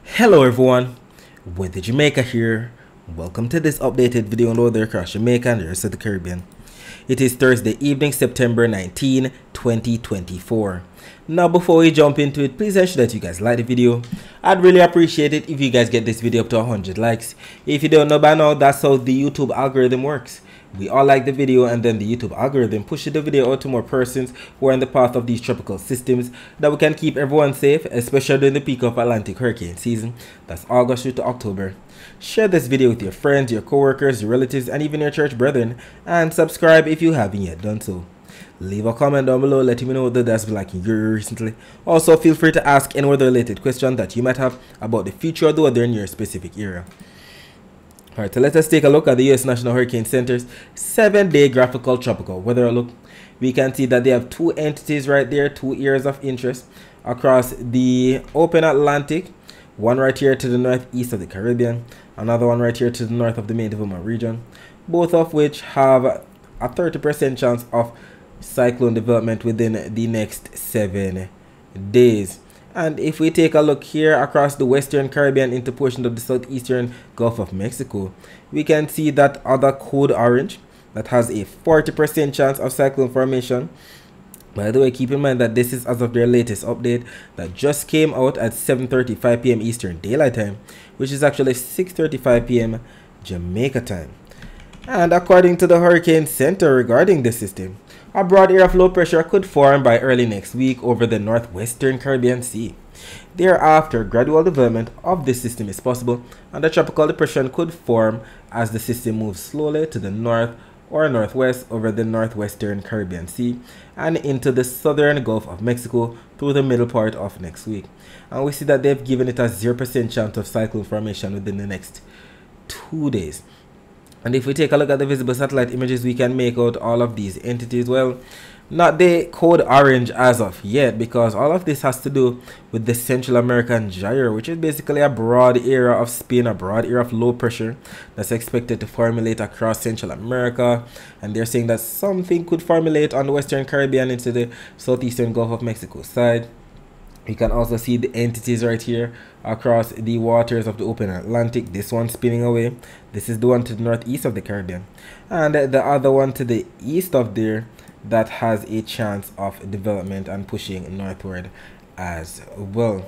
Hello everyone, Weather Jamaica here. Welcome to this updated video on weather across Jamaica and the rest of the Caribbean. It is Thursday evening, September 19, 2024. Now before we jump into it, please ensure that you guys like the video. I'd really appreciate it if you guys get this video up to 100 likes. If you don't know by now, that's how the YouTube algorithm works. We all like the video and then the YouTube algorithm pushes the video out to more persons who are in the path of these tropical systems, that we can keep everyone safe, especially during the peak of Atlantic hurricane season. That's August through to October. Share this video with your friends, your co-workers, your relatives, and even your church brethren, and subscribe if you haven't yet done so. Leave a comment down below letting me know what that's been like in your recently. Also feel free to ask any weather related question that you might have about the future of the weather in your specific area. Alright, so let us take a look at the U.S. National Hurricane Center's 7-day graphical tropical weather outlook. We can see that they have two entities right there, two areas of interest across the open Atlantic. One right here to the northeast of the Caribbean, another one right here to the north of the main development region. Both of which have a 30% chance of cyclone development within the next 7 days. And if we take a look here across the western Caribbean into portions of the southeastern Gulf of Mexico, we can see that other code orange that has a 40% chance of cyclone formation. By the way, keep in mind that this is as of their latest update that just came out at 7:35 p.m. Eastern Daylight Time, which is actually 6:35 p.m. Jamaica time. And according to the Hurricane Center regarding this system, a broad area of low pressure could form by early next week over the northwestern Caribbean Sea. Thereafter, gradual development of this system is possible, and a tropical depression could form as the system moves slowly to the north or northwest over the northwestern Caribbean Sea and into the southern Gulf of Mexico through the middle part of next week. And we see that they've given it a 0% chance of cyclone formation within the next 2 days. And if we take a look at the visible satellite images, we can make out all of these entities. Well, not the code orange as of yet, because all of this has to do with the Central American gyre, which is basically a broad area of spin, a broad area of low pressure that's expected to formulate across Central America. And they're saying that something could formulate on the Western Caribbean into the southeastern Gulf of Mexico side. You can also see the entities right here across the waters of the open Atlantic. This one spinning away. This is the one to the northeast of the Caribbean. And the other one to the east of there that has a chance of development and pushing northward as well.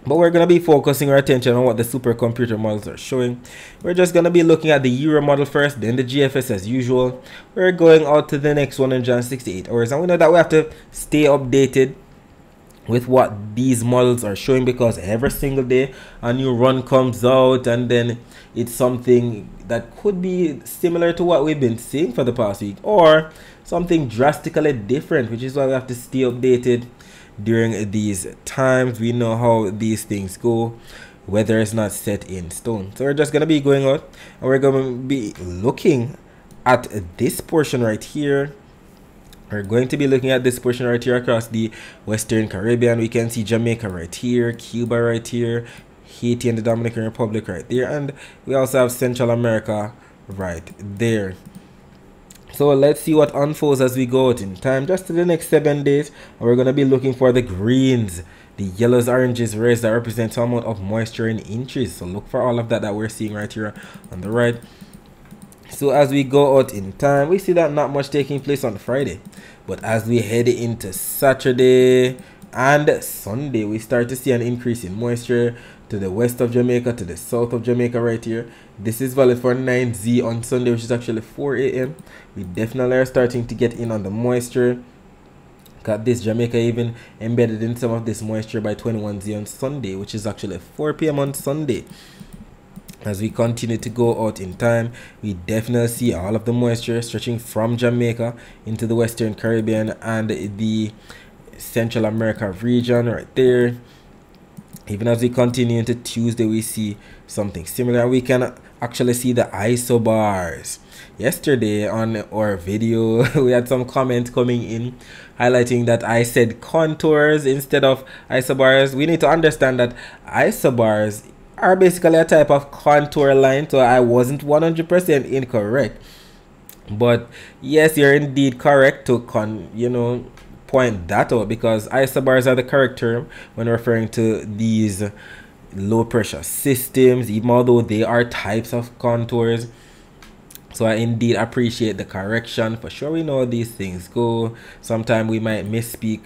But we're going to be focusing our attention on what the supercomputer models are showing. We're just going to be looking at the Euro model first, then the GFS as usual. We're going out to the next 168 hours. And we know that we have to stay updated with what these models are showing, because every single day a new run comes out and then it's something that could be similar to what we've been seeing for the past week or something drastically different, which is why we have to stay updated during these times. We know how these things go. Weather is not set in stone, so we're just going to be going out and we're going to be looking at this portion right here. We're going to be looking at this portion right here across the Western Caribbean. We can see Jamaica right here, Cuba right here, Haiti and the Dominican Republic right there, and we also have Central America right there. So let's see what unfolds as we go out in time, just to the next 7 days. And we're going to be looking for the greens, the yellows, oranges, reds that represent some amount of moisture in inches. So look for all of that we're seeing right here on the right. So as we go out in time, we see that not much taking place on Friday. But as we head into Saturday and Sunday, we start to see an increase in moisture to the west of Jamaica, to the south of Jamaica right here. This is valid for 9Z on Sunday, which is actually 4 a.m. We definitely are starting to get in on the moisture. Got this Jamaica even embedded in some of this moisture by 21Z on Sunday, which is actually 4 p.m. on Sunday. As we continue to go out in time, we definitely see all of the moisture stretching from Jamaica into the Western Caribbean and the Central America region right there. Even as we continue into Tuesday, we see something similar. We can actually see the isobars. Yesterday on our video, we had some comments coming in highlighting that I said contours instead of isobars. We need to understand that isobars are basically a type of contour line, so I wasn't 100% incorrect. But yes, you're indeed correct to point that out, because isobars are the correct term when referring to these low pressure systems, even although they are types of contours. So I indeed appreciate the correction. For sure, we know how these things go. Sometimes we might misspeak.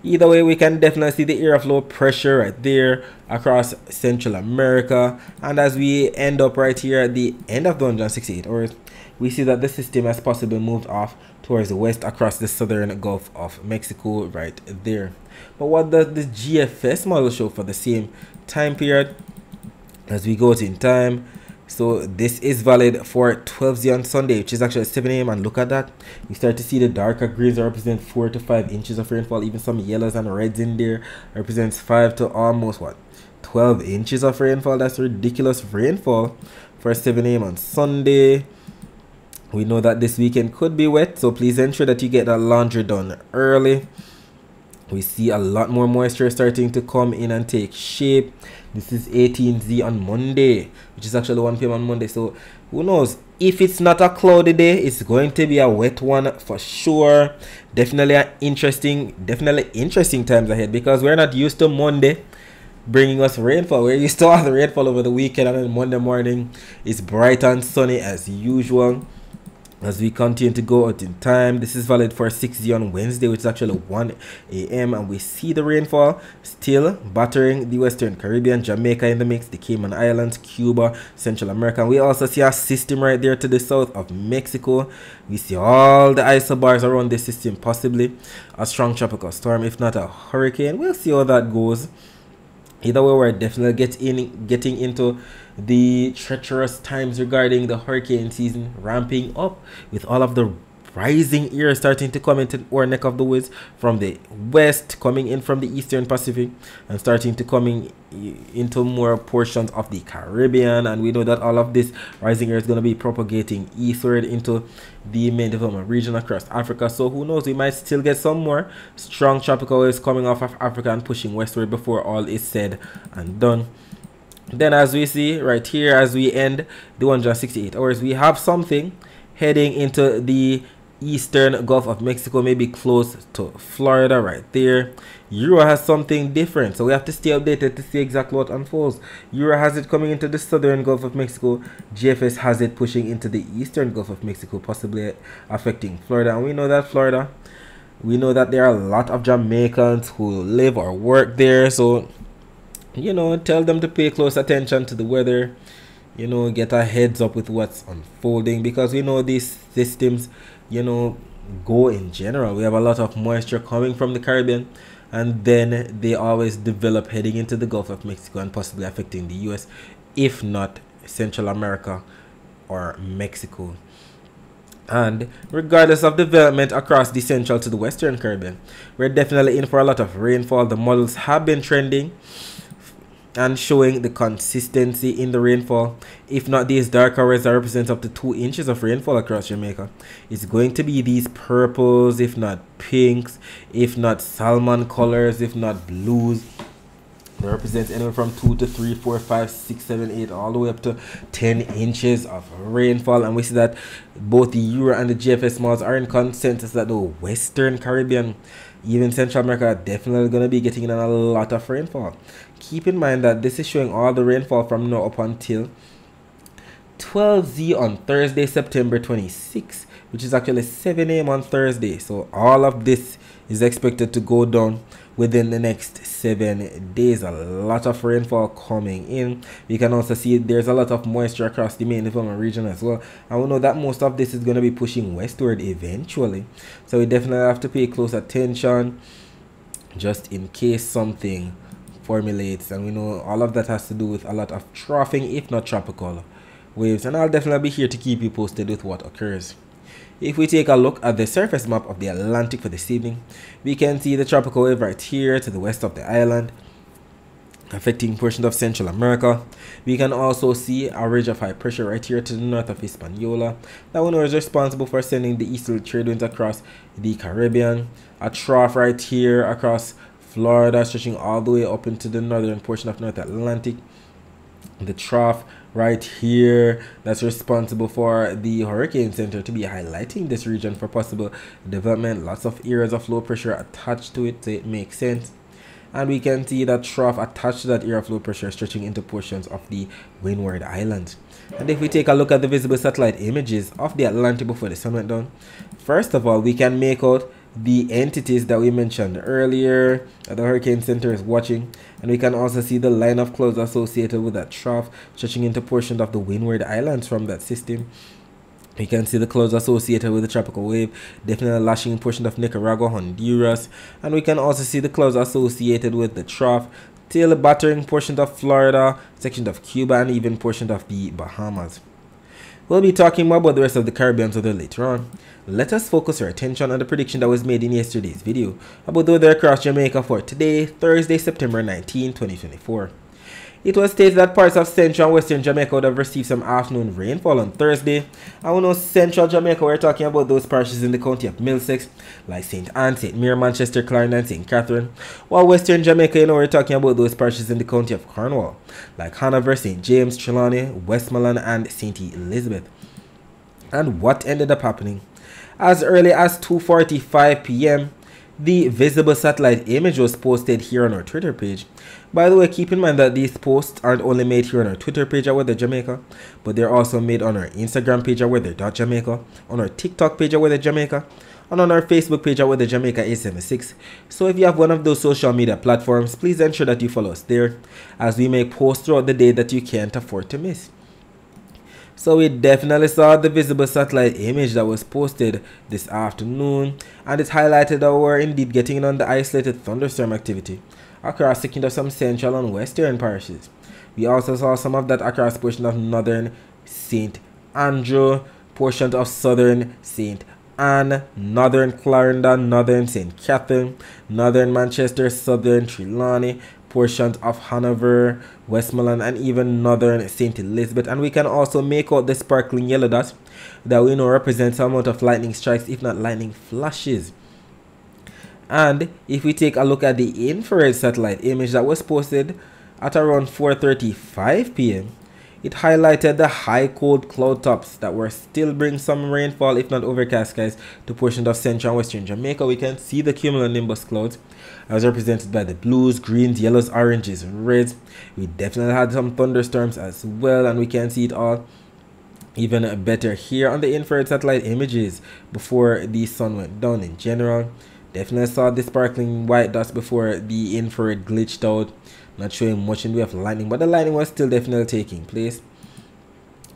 Either way, we can definitely see the area of low pressure right there across Central America. And as we end up right here at the end of the 168 hours, we see that the system has possibly moved off towards the west across the southern Gulf of Mexico right there. But what does the GFS model show for the same time period? As we go to in time, so this is valid for 12Z on Sunday, which is actually 7 a.m. and look at that. You start to see the darker greens represent 4 to 5 inches of rainfall. Even some yellows and reds in there represents 5 to almost 12 inches of rainfall. That's ridiculous rainfall for 7 a.m. on Sunday. We know that this weekend could be wet, so please ensure that you get that laundry done early. We see a lot more moisture starting to come in and take shape. This is 18Z on Monday, which is actually 1 p.m. on Monday. So who knows? If it's not a cloudy day, it's going to be a wet one for sure. Definitely interesting times ahead, because we're not used to Monday bringing us rainfall. We're used to all the rainfall over the weekend, and then Monday morning it's bright and sunny as usual. As we continue to go out in time, this is valid for 6Z on Wednesday, which is actually 1 a.m. and we see the rainfall still battering the Western Caribbean, Jamaica in the mix, the Cayman Islands, Cuba, Central America. And we also see a system right there to the south of Mexico. We see all the isobars around this system, possibly a strong tropical storm, if not a hurricane. We'll see how that goes. Either way, we're definitely getting into the treacherous times regarding the hurricane season ramping up, with all of the rising air starting to come into our neck of the woods from the west, coming in from the eastern Pacific, and starting to coming into more portions of the Caribbean. And we know that all of this rising air is going to be propagating eastward into the main development region across Africa. So who knows, we might still get some more strong tropical waves coming off of Africa and pushing westward before all is said and done. Then as we see right here, as we end the 168 hours, we have something heading into the eastern Gulf of Mexico, maybe close to Florida right there. Euro has something different, so we have to stay updated to see exactly what unfolds. Euro has it coming into the southern Gulf of Mexico. GFS has it pushing into the eastern Gulf of Mexico, possibly affecting Florida. And we know that there are a lot of Jamaicans who live or work there, so you know, tell them to pay close attention to the weather, you know, get a heads up with what's unfolding, because we know these systems, you know, go in general. We have a lot of moisture coming from the Caribbean, and then they always develop heading into the Gulf of Mexico and possibly affecting the US, if not Central America or Mexico. And regardless of development across the central to the western Caribbean, we're definitely in for a lot of rainfall. The models have been trending and showing the consistency in the rainfall. If not these darker reds that represent up to 2 inches of rainfall across Jamaica, it's going to be these purples, if not pinks, if not salmon colors, if not blues. It represents anywhere from 2 to 3, 4, 5, 6, 7, 8, all the way up to 10 inches of rainfall. And we see that both the Euro and the GFS models are in consensus that the Western Caribbean, even Central America, are definitely going to be getting in a lot of rainfall. Keep in mind that this is showing all the rainfall from now up until 12Z on Thursday, September 26, which is actually 7 a.m. on Thursday. So all of this is expected to go down within the next 7 days. A lot of rainfall coming in. We can also see there's a lot of moisture across the main development region as well, and we know that most of this is going to be pushing westward eventually, so we definitely have to pay close attention just in case something formulates. And we know all of that has to do with a lot of troughing, if not tropical waves, and I'll definitely be here to keep you posted with what occurs. If we take a look at the surface map of the Atlantic for this evening, we can see the tropical wave right here to the west of the island, affecting portions of Central America. We can also see a ridge of high pressure right here to the north of Hispaniola. That one was responsible for sending the easterly trade winds across the Caribbean. A trough right here across Florida, stretching all the way up into the northern portion of North Atlantic. The trough right here that's responsible for the hurricane center to be highlighting this region for possible development. Lots of areas of low pressure attached to it, so it makes sense. and we can see that trough attached to that area of low pressure stretching into portions of the Windward Islands. And if we take a look at the visible satellite images of the Atlantic before the sun went down, first of all, we can make out the entities that we mentioned earlier that the Hurricane Center is watching, and we can also see the line of clouds associated with that trough stretching into portions of the Windward Islands from that system. We can see the clouds associated with the tropical wave definitely lashing portions of Nicaragua, Honduras, and we can also see the clouds associated with the trough till battering portions of Florida, sections of Cuba, and even portions of the Bahamas. We'll be talking more about the rest of the Caribbean weather later on. Let us focus our attention on the prediction that was made in yesterday's video about the weather across Jamaica for today, Thursday, September 19, 2024. It was stated that parts of central and western Jamaica would have received some afternoon rainfall on Thursday. And we know central Jamaica, we're talking about those parishes in the county of Middlesex, like St. Ann, St. Mary, Manchester, Clarendon, and St. Catherine. While western Jamaica, we're talking about those parishes in the county of Cornwall, like Hanover, St. James, Trelawney, Westmoreland, and St. Elizabeth. And what ended up happening? As early as 2:45 p.m., the visible satellite image was posted here on our Twitter page. By the way, keep in mind that these posts aren't only made here on our Twitter page at Weather Jamaica, but they're also made on our Instagram page at Weather.Jamaica, on our TikTok page at Weather Jamaica, and on our Facebook page at Weather Jamaica 876. So if you have one of those social media platforms, please ensure that you follow us there, as we make posts throughout the day that you can't afford to miss. So we definitely saw the visible satellite image that was posted this afternoon, and it highlighted that we're indeed getting on the isolated thunderstorm activity across the kingdom of some central and western parishes. We also saw some of that across portions of northern St. Andrew, portions of southern St. Ann, northern Clarendon, northern St. Catherine, northern Manchester, southern Trelawney, portions of Hanover, Westmoreland, and even northern St. Elizabeth. And we can also make out the sparkling yellow dot that we know represents some amount of lightning strikes, if not lightning flashes. And if we take a look at the infrared satellite image that was posted at around 4:35 p.m., it highlighted the high cold cloud tops that were still bringing some rainfall, if not overcast skies, to portions of central and western Jamaica. We can see the cumulonimbus clouds as represented by the blues, greens, yellows, oranges, and reds. We definitely had some thunderstorms as well, and we can see it all even better here on the infrared satellite images before the sun went down in general. Definitely saw the sparkling white dots before the infrared glitched out, not showing much in the way of lightning, but the lightning was still definitely taking place.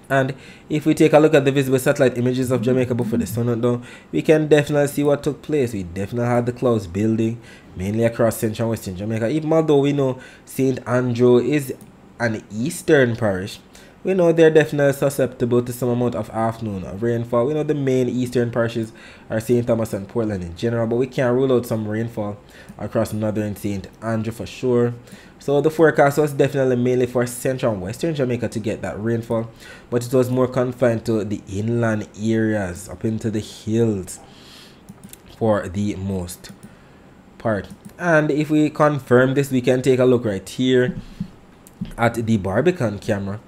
And if we take a look at the visible satellite images of Jamaica before the sun went down, we can definitely see what took place. We definitely had the clouds building, mainly across central and western Jamaica. Even although we know St. Andrew is an eastern parish, we know they're definitely susceptible to some amount of afternoon rainfall. We know the main eastern parishes are St. Thomas and Portland in general, but we can't rule out some rainfall across northern St. Andrew for sure. So the forecast was definitely mainly for central and western Jamaica to get that rainfall, but it was more confined to the inland areas up into the hills for the most part. And if we confirm this, we can take a look right here at the Barbican camera.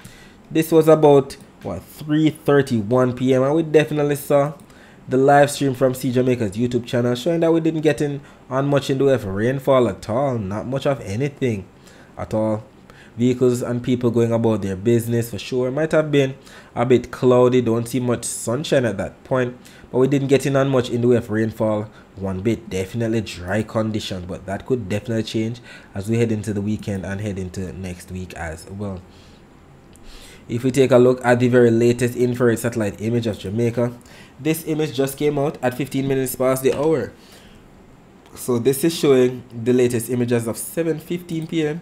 This was about 3:31 p.m. and we definitely saw the live stream from C Jamaica's YouTube channel showing that we didn't get in on much in the way of rainfall at all, not much of anything at all. Vehicles and people going about their business for sure. Might have been a bit cloudy, don't see much sunshine at that point, but we didn't get in on much in the way of rainfall one bit. Definitely dry conditions, but that could definitely change as we head into the weekend and head into next week as well. If we take a look at the very latest infrared satellite image of Jamaica, this image just came out at 15 minutes past the hour. So this is showing the latest images of 7:15 p.m.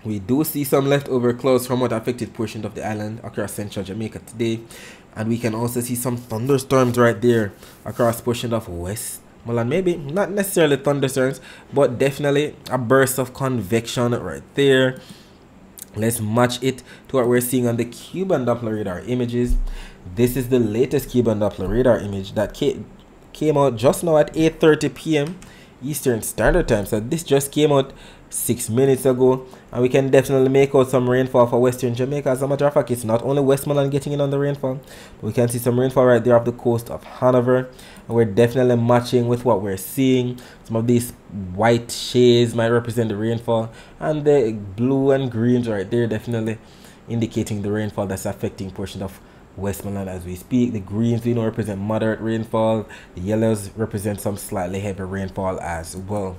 We do see some leftover clouds from what affected portions of the island across central Jamaica today. And we can also see some thunderstorms right there across portions of Westmoreland. Maybe not necessarily thunderstorms, but definitely a burst of convection right there. Let's match it to what we're seeing on the Cuban Doppler radar images. This is the latest Cuban Doppler radar image that came out just now at 8:30 p.m. Eastern Standard Time. So this just came out 6 minutes ago, and we can definitely make out some rainfall for western Jamaica. As a matter of fact, it's not only Westmoreland getting in on the rainfall, but we can see some rainfall right there off the coast of Hanover, and we're definitely matching with what we're seeing. Some of these white shades might represent the rainfall, and the blue and greens right there definitely indicating the rainfall that's affecting portions of Westmoreland as we speak. The greens we know represent moderate rainfall, the yellows represent some slightly heavy rainfall as well.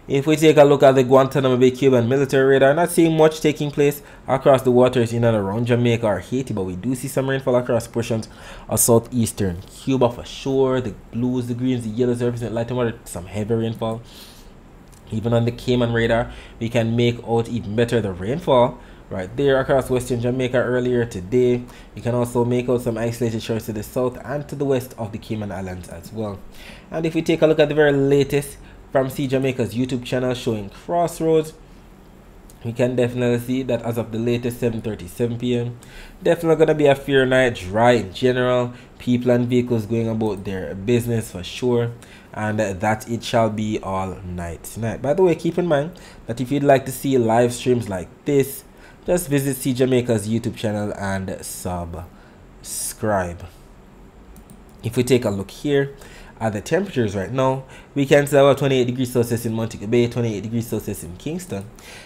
If we take a look at the Guantanamo Bay Cuban military radar, not seeing much taking place across the waters in and around Jamaica or Haiti, but we do see some rainfall across portions of southeastern Cuba for sure. The blues, the greens, the yellows represent light and moderate, some heavy rainfall. Even on the Cayman radar, we can make out even better the rainfall right there across western Jamaica earlier today. You can also make out some isolated shores to the south and to the west of the Cayman Islands as well. And if we take a look at the very latest from See Jamaica's YouTube channel showing Crossroads, we can definitely see that as of the latest 7:37 p.m. definitely going to be a fair night, dry in general, people and vehicles going about their business for sure, and that it shall be all night tonight. By the way, keep in mind that if you'd like to see live streams like this, just visit See Jamaica's YouTube channel and subscribe. If we take a look here at the temperatures right now, we can see about 28 degrees Celsius in Montego Bay, 28 degrees Celsius in Kingston,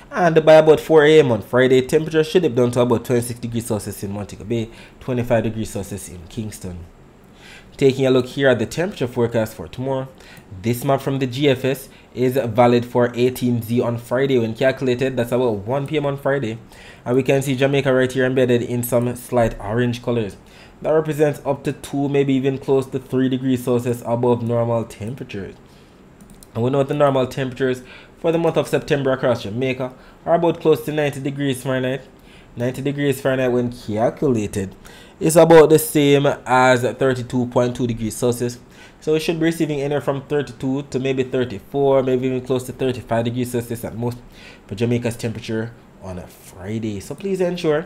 and by about 4 a.m. on Friday, temperature should dip down to about 26 degrees Celsius in Montego Bay, 25 degrees Celsius in Kingston. Taking a look here at the temperature forecast for tomorrow, this map from the GFS is valid for 18Z on Friday. When calculated, that's about 1 p.m. on Friday, and we can see Jamaica right here embedded in some slight orange colors. That represents up to 2, maybe even close to 3 degrees Celsius above normal temperatures. And we know the normal temperatures for the month of September across Jamaica are about close to 90 degrees Fahrenheit. 90 degrees Fahrenheit when calculated is about the same as 32.2 degrees Celsius. So we should be receiving anywhere from 32 to maybe 34, maybe even close to 35 degrees Celsius at most for Jamaica's temperature on a Friday. So please ensure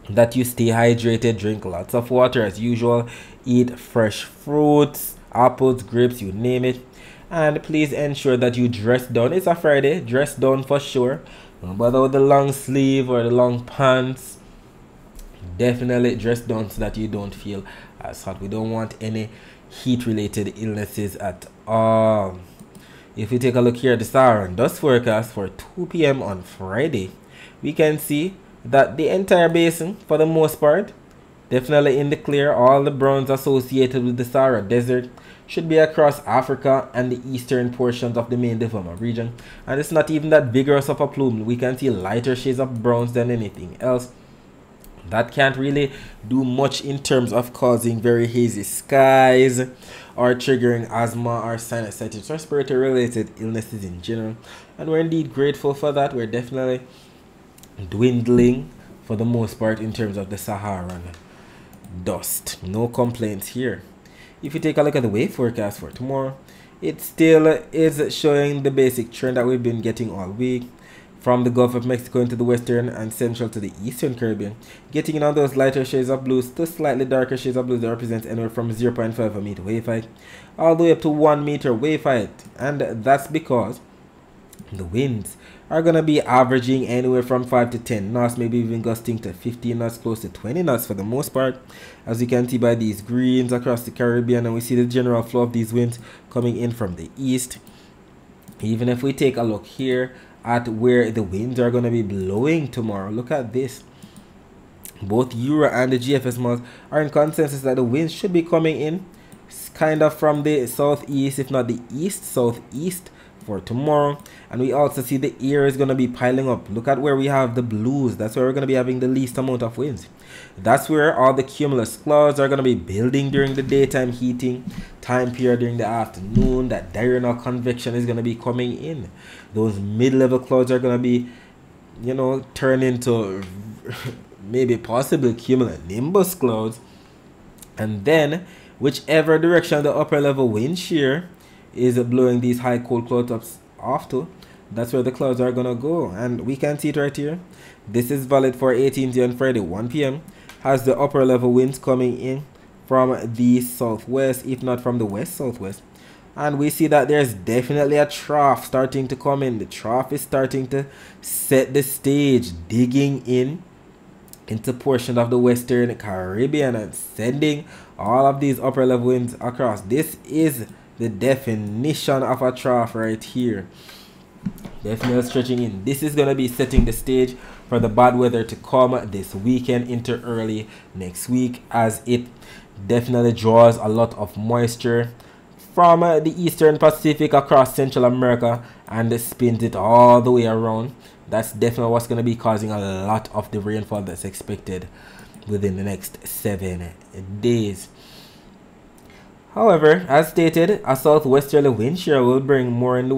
that you stay hydrated, drink lots of water as usual, eat fresh fruits, apples, grapes, you name it, and please ensure that you dress down. It's a Friday, dress down for sure. Don't bother with the long sleeve or the long pants. Definitely dress down so that you don't feel as hot. We don't want any heat related illnesses at all. If we take a look here at the Saharan dust forecast for 2 p.m. on Friday, we can see that the entire basin, for the most part, definitely in the clear. All the browns associated with the Sahara Desert should be across Africa and the eastern portions of the main development region, and it's not even that vigorous of a plume. We can see lighter shades of browns than anything else. That can't really do much in terms of causing very hazy skies or triggering asthma or sinusitis or respiratory related illnesses in general, and we're indeed grateful for that. We're definitely dwindling for the most part in terms of the Saharan dust. No complaints here. If you take a look at the wave forecast for tomorrow, it still is showing the basic trend that we've been getting all week, from the Gulf of Mexico into the western and central to the eastern Caribbean, getting in on those lighter shades of blues to slightly darker shades of blues that represents anywhere from 0.5 meter wave height all the way up to 1 meter wave height. And that's because the winds are going to be averaging anywhere from 5 to 10 knots, maybe even gusting to 15 knots, close to 20 knots for the most part, as you can see by these greens across the Caribbean, and we see the general flow of these winds coming in from the east. Even if we take a look here at where the winds are going to be blowing tomorrow, look at this. Both Euro and the GFS models are in consensus that the winds should be coming in kind of from the southeast, if not the east southeast, for tomorrow. And we also see the air is going to be piling up. Look at where we have the blues. That's where we're going to be having the least amount of winds. That's where all the cumulus clouds are going to be building during the daytime heating time period. During the afternoon, that diurnal convection is going to be coming in. Those mid-level clouds are going to be, you know, turn into maybe possibly cumulonimbus clouds, and then whichever direction the upper level wind shear is blowing these high cold clouds off to, that's where the clouds are gonna go. And we can see it right here. This is valid for 18th on Friday 1 p.m. has the upper level winds coming in from the southwest, if not from the west southwest, And we see that there's definitely a trough starting to come in. The trough is starting to set the stage, digging in into portion of the Western Caribbean and sending all of these upper level winds across. This is the definition of a trough right here. Definitely stretching in. This is going to be setting the stage for the bad weather to come this weekend into early next week, as it definitely draws a lot of moisture from the Eastern Pacific across Central America and spins it all the way around. That's definitely what's going to be causing a lot of the rainfall that's expected within the next 7 days. However, as stated, a southwesterly wind shear will bring more in the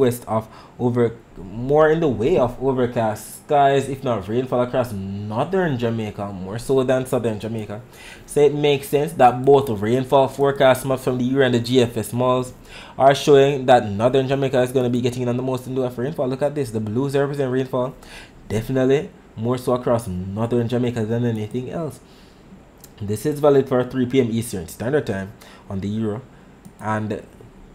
way of overcast skies, if not rainfall, across northern Jamaica, more so than southern Jamaica. So it makes sense that both rainfall forecast maps from the Euro and the GFS models are showing that northern Jamaica is going to be getting on the most in the way of rainfall. Look at this, the blues represent rainfall, definitely more so across northern Jamaica than anything else. This is valid for 3 p.m. Eastern Standard Time on the Euro and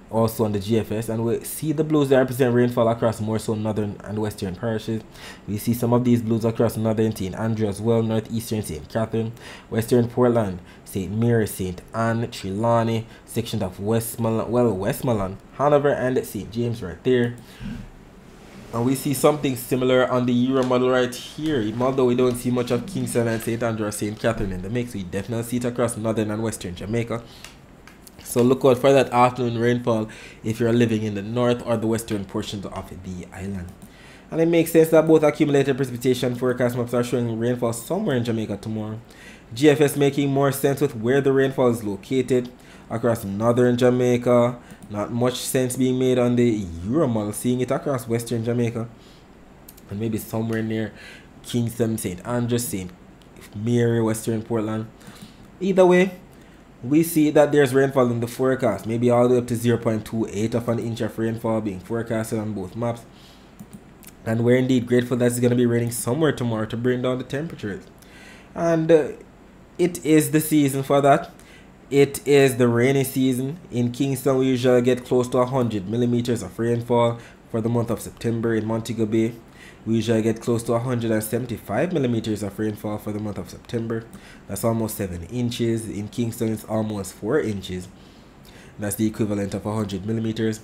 also on the GFS, and we see the blues that represent rainfall across more so northern and western parishes. We see some of these blues across northern St. Andrew as well, northeastern St. Catherine, western Portland, St. Mary, St. Anne, Trelawney, sections of Westmoreland, Hanover, and St. James right there. And we see something similar on the Euro model right here. Even although we don't see much of Kingston and St. Andrew or St. Catherine in the mix, we definitely see it across northern and western Jamaica. So look out for that afternoon rainfall if you're living in the north or the western portions of the island. And it makes sense that both accumulated precipitation forecast maps are showing rainfall somewhere in Jamaica tomorrow. GFS making more sense with where the rainfall is located across northern Jamaica. Not much sense being made on the Euro model, seeing it across western Jamaica and maybe somewhere near Kingston, St. Andrews, St. Mary, western Portland. Either way, we see that there's rainfall in the forecast, maybe all the way up to 0.28 of an inch of rainfall being forecasted on both maps. And we're indeed grateful that it's going to be raining somewhere tomorrow to bring down the temperatures. And it is the season for that. It is the rainy season. In Kingston, we usually get close to 100 millimeters of rainfall for the month of September. In Montego Bay, we usually get close to 175 millimeters of rainfall for the month of September. That's almost 7 inches. In Kingston, it's almost 4 inches. That's the equivalent of 100 millimeters.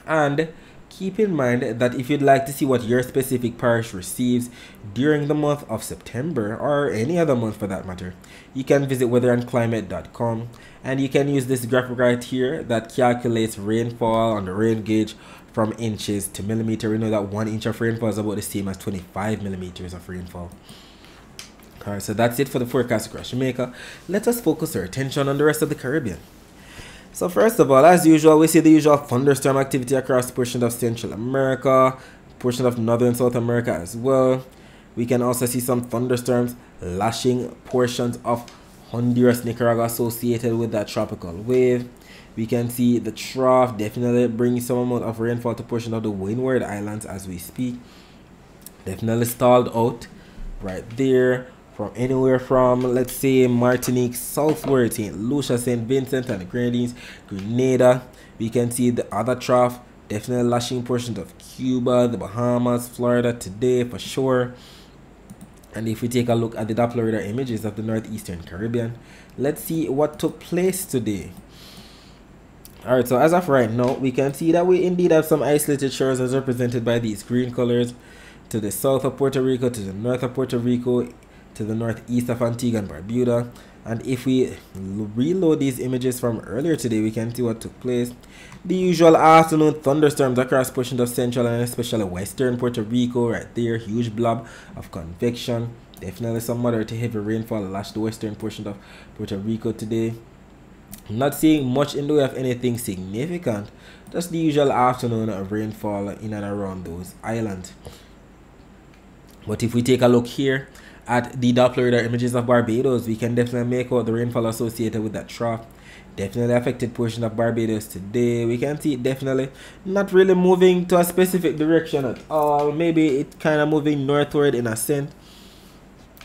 And keep in mind that if you'd like to see what your specific parish receives during the month of September, or any other month for that matter, you can visit weatherandclimate.com, and you can use this graphic right here that calculates rainfall on the rain gauge from inches to millimeter. We know that 1 inch of rainfall is about the same as 25 millimeters of rainfall. Alright, so that's it for the forecast across Jamaica. Let us focus our attention on the rest of the Caribbean. So first of all, as usual, we see the usual thunderstorm activity across portions of Central America, portion of Northern South America as well. We can also see some thunderstorms lashing portions of Honduras, Nicaragua associated with that tropical wave. We can see the trough definitely bringing some amount of rainfall to portion of the Windward Islands as we speak. Definitely stalled out right there. From anywhere from, let's say, Martinique southward, St. Lucia, St. Vincent and the Grenadines, Grenada. We can see the other trough definitely lashing portions of Cuba, the Bahamas, Florida today for sure. And if we take a look at the Doppler radar images of the northeastern Caribbean, let's see what took place today. Alright, so as of right now, we can see that we indeed have some isolated shores as represented by these green colors to the south of Puerto Rico, to the north of Puerto Rico, to the northeast of Antigua and Barbuda. And if we reload these images from earlier today, we can see what took place. The usual afternoon thunderstorms across portions of central and especially western Puerto Rico right there. Huge blob of convection. Definitely some moderate to heavy rainfall lashed the western portion of Puerto Rico today. I'm not seeing much in the way of anything significant. Just the usual afternoon of rainfall in and around those islands. But if we take a look here at the Doppler radar images of Barbados, we can definitely make out the rainfall associated with that trough. Definitely affected portion of Barbados today. We can see it definitely not really moving to a specific direction at all. Maybe it kind of moving northward in a sense.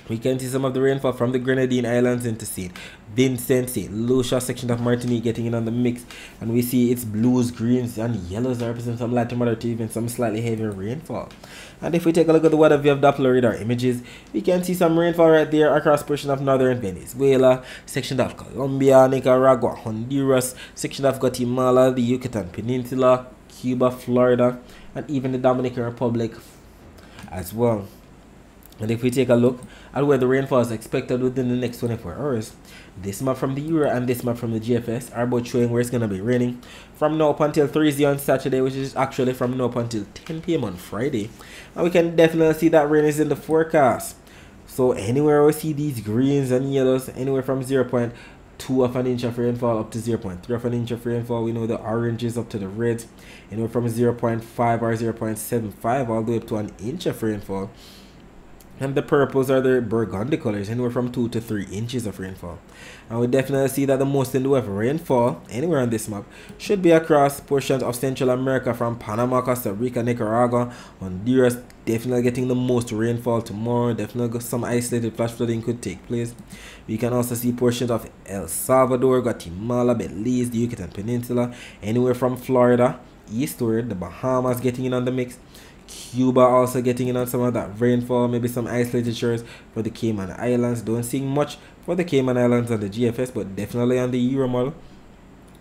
We can see some of the rainfall from the Grenadine Islands into St. Vincent, St. Lucia section of Martinique getting in on the mix. And we see its blues, greens, and yellows that represent some light to moderate to even some slightly heavier rainfall. And if we take a look at the weather view of Doppler radar images, we can see some rainfall right there across portion of northern Venezuela, section of Colombia, Nicaragua, Honduras, section of Guatemala, the Yucatan Peninsula, Cuba, Florida, and even the Dominican Republic as well. And if we take a look at where the rainfall is expected within the next 24 hours, this map from the Euro and this map from the GFS are both showing where it's going to be raining from now up until Thursday on Saturday, which is actually from now up until 10 p.m. on Friday. And we can definitely see that rain is in the forecast. So anywhere we see these greens and yellows, anywhere from 0.2 of an inch of rainfall up to 0.3 of an inch of rainfall. We know the oranges up to the reds, anywhere from 0.5 or 0.75 all the way up to an inch of rainfall. And the purples are the burgundy colors, anywhere from 2 to 3 inches of rainfall. And we definitely see that the most in the way of rainfall anywhere on this map should be across portions of Central America from Panama, Costa Rica, Nicaragua, Honduras. Definitely getting the most rainfall tomorrow. Definitely some isolated flash flooding could take place. We can also see portions of El Salvador, Guatemala, Belize, the Yucatan Peninsula, anywhere from Florida eastward, the Bahamas getting in on the mix. Cuba also getting in on some of that rainfall, maybe some isolated shores for the Cayman Islands. Don't see much for the Cayman Islands on the GFS, but definitely on the Euro model.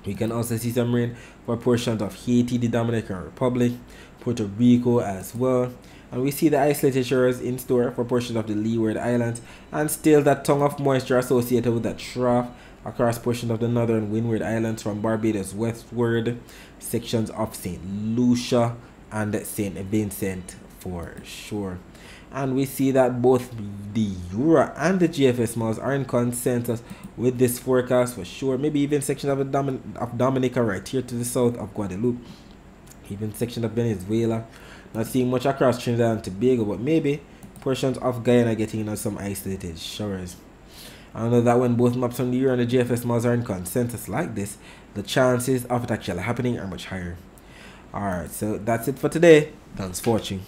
We can also see some rain for portions of Haiti, the Dominican Republic, Puerto Rico as well. And we see the isolated shores in store for portions of the Leeward Islands, and still that tongue of moisture associated with that trough across portions of the northern Windward Islands from Barbados westward, sections of St. Lucia and St. Vincent for sure. And we see that both the Euro and the GFS models are in consensus with this forecast for sure. Maybe even section of Dominica right here to the south of Guadeloupe, even section of Venezuela. Not seeing much across Trinidad and Tobago, but maybe portions of Guyana getting in on some isolated showers. I know that when both maps on the Euro and the GFS models are in consensus like this, the chances of it actually happening are much higher. Alright, so that's it for today. Thanks for watching.